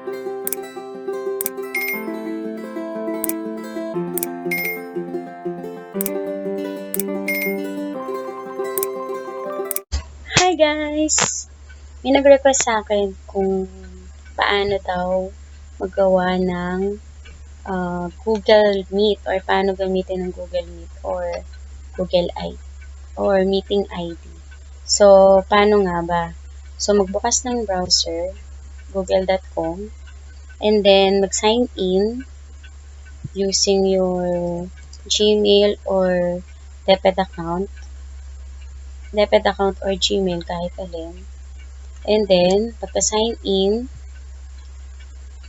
Hi guys! May nag-request sa akin kung paano daw magawa ng Google Meet or paano gamitin ng Google Meet or Google I or Meeting ID. So, paano nga ba? So, magbukas ng browser, google.com, and then mag-sign in using your Gmail or DepEd account or Gmail kahit alin. And then, pagka-sign in,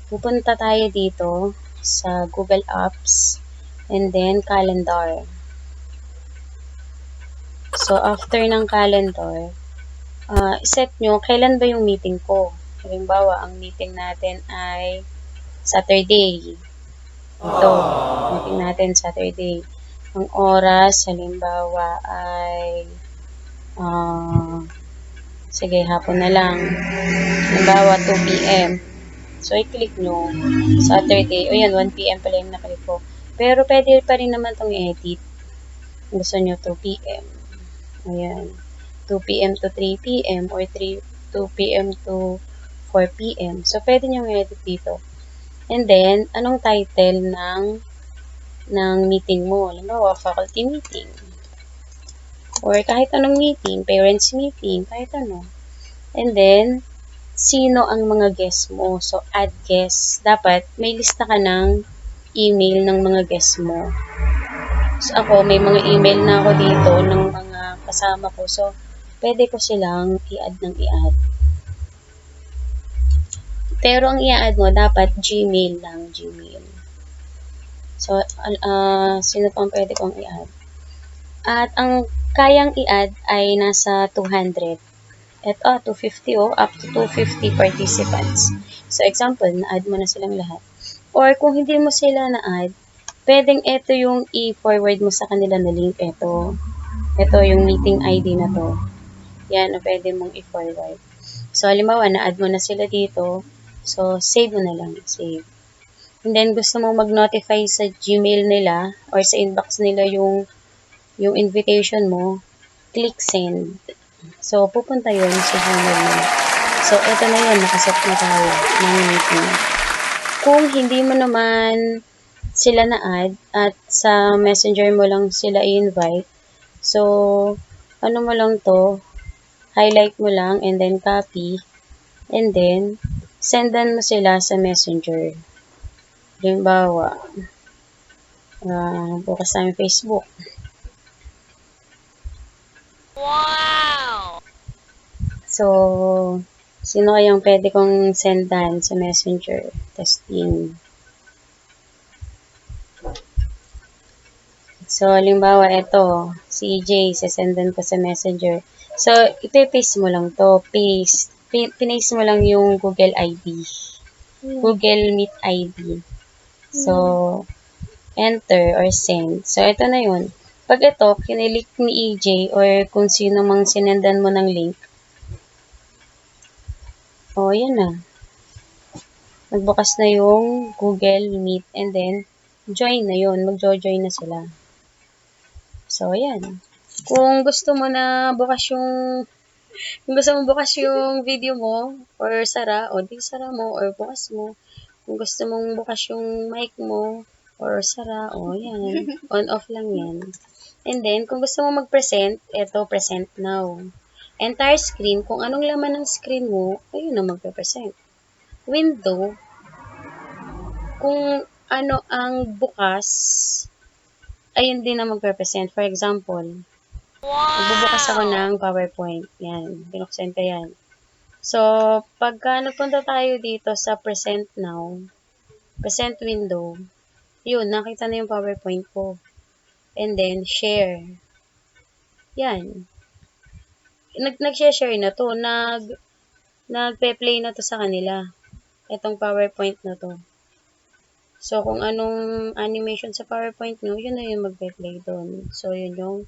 pupunta tayo dito sa Google Apps and then Calendar. So, after ng Calendar, iset nyo kailan ba yung meeting ko. Halimbawa, ang meeting natin ay Saturday. Ito, meeting natin Saturday. Ang oras, halimbawa, ay sige, hapon na lang. Halimbawa, 2 p.m. So, i-click nyo. Saturday. O yan, 1 p.m. pala yung naklik ko. Pero, pwede pa rin naman itong edit. Gusto nyo 2 p.m. Ayan. 2 p.m. to 3 p.m. or 2 p.m. to 4 p.m. So, pwede nyo edit dito. And then, anong title ng meeting mo? Halimbawa, faculty meeting. Or kahit anong meeting, parents meeting, kahit ano. And then, sino ang mga guest mo. So, add guest. Dapat, may lista ka ng email ng mga guest mo. So, ako, may mga email na ako dito ng mga kasama ko. So, pwede ko silang i-add ng i-add. Pero, ang i-add mo, dapat Gmail lang. Gmail. So, sino pang pwede kong i-add? At, ang kayang i-add ay nasa 200. Ito, 250 up to 250 participants. So, example, na-add mo na silang lahat. Or, kung hindi mo sila na-add, pwedeng ito yung i-forward mo sa kanila na link. Ito yung meeting ID na to. Yan, o pwede mong i-forward. So, halimbawa, na-add mo na sila dito. So, save mo na lang. Save. And then, gusto mong mag-notify sa Gmail nila or sa inbox nila yung invitation mo, click send. So, pupunta yun sa Gmail mo. So, ito na yun. Nakaset na tayo ng meeting. Kung hindi mo naman sila na-add at sa messenger mo lang sila i-invite, so, ano mo lang to, highlight mo lang and then copy and then sendan mo sila sa messenger. Halimbawa, bukas tayo Facebook. Wow! So, sino kayang pwede kong sendan sa messenger? Testing. So, halimbawa, ito, si EJ, sasendan ko sa messenger. So, ipe-paste mo lang to. Paste. Pinaste mo lang yung Google ID. Google Meet ID. So, enter or send. So, ito na yun. Pag ito, kinilik ni EJ or kung sino mang sinendan mo ng link, yan na. Nagbukas na yung Google Meet and then, join na yun. Mag-join na sila. So, yan. Kung gusto mo na bukas yung video mo or sara, di sara mo or bukas mo. Kung gusto mong bukas yung mic mo or sara, yan. On-off lang yan. And then, kung gusto mo mag-present, eto, present now. Entire screen, kung anong laman ng screen mo, ayun na magpe-present. Window, kung ano ang bukas, ayun din na magpe-present. For example, magbubukas ako ng PowerPoint. Yan, binuksan ko yan. So, pagka napunta tayo dito sa present now, present window, yun, nakita na yung PowerPoint ko. And then, share. Yan. Nag-share na to. Nagpe-play na to sa kanila. Itong PowerPoint na to. So, kung anong animation sa PowerPoint nyo, yun na yung magpe-play doon. So, yun yung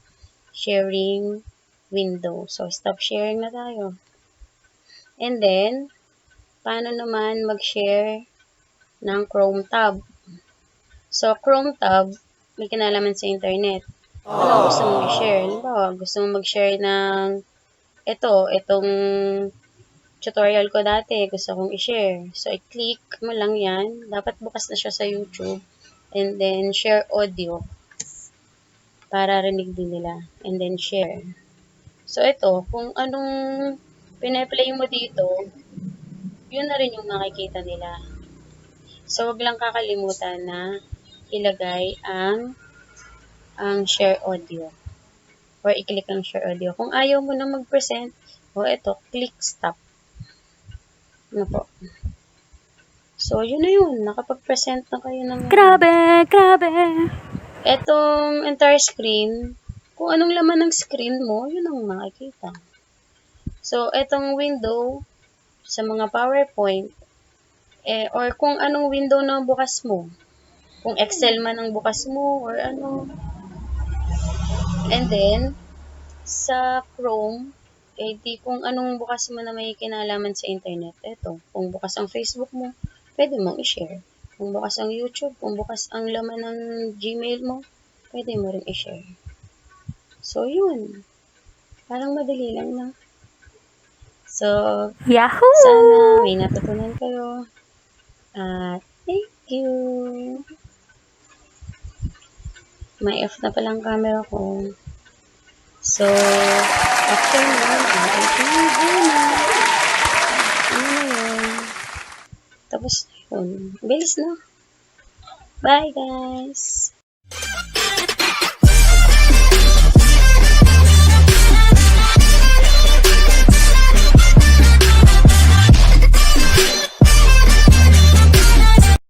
sharing window. So, stop sharing na tayo. And then, paano naman mag-share ng Chrome tab. So, Chrome tab, may kinalaman sa internet. Ano gusto mong i-share? Halimbawa, gusto mong mag-share ng itong tutorial ko dati, gusto kong i-share. So, i-click mo lang yan. Dapat bukas na siya sa YouTube. And then, share audio. Para rinig din nila. And then, share. So, ito, kung anong pine-play mo dito, yun na rin yung makikita nila. So, wag lang kakalimutan na ilagay ang share audio. Or i-click ang share audio. Kung ayaw mo na mag-present, ito, click stop. Ano po? So, yun na yun. Nakapag-present na kayo ng Grabe! etong entire screen, kung anong laman ng screen mo, yun ang makikita. So, etong window sa mga PowerPoint, or kung anong window na bukas mo. Kung Excel man ang bukas mo, or ano. And then, sa Chrome, di kung anong bukas mo na may kinalaman sa internet. Ito, kung bukas ang Facebook mo, pwede mong i-share. Kung bukas ang YouTube, kung bukas ang laman ng Gmail mo, pwede mo rin i-share. So, yun. Parang madali lang na. So, Yahoo! sana may natutunan kayo. Thank you. May off na palang camera ko. So, after nun, tapos na yun. Bilis na. Bye, guys!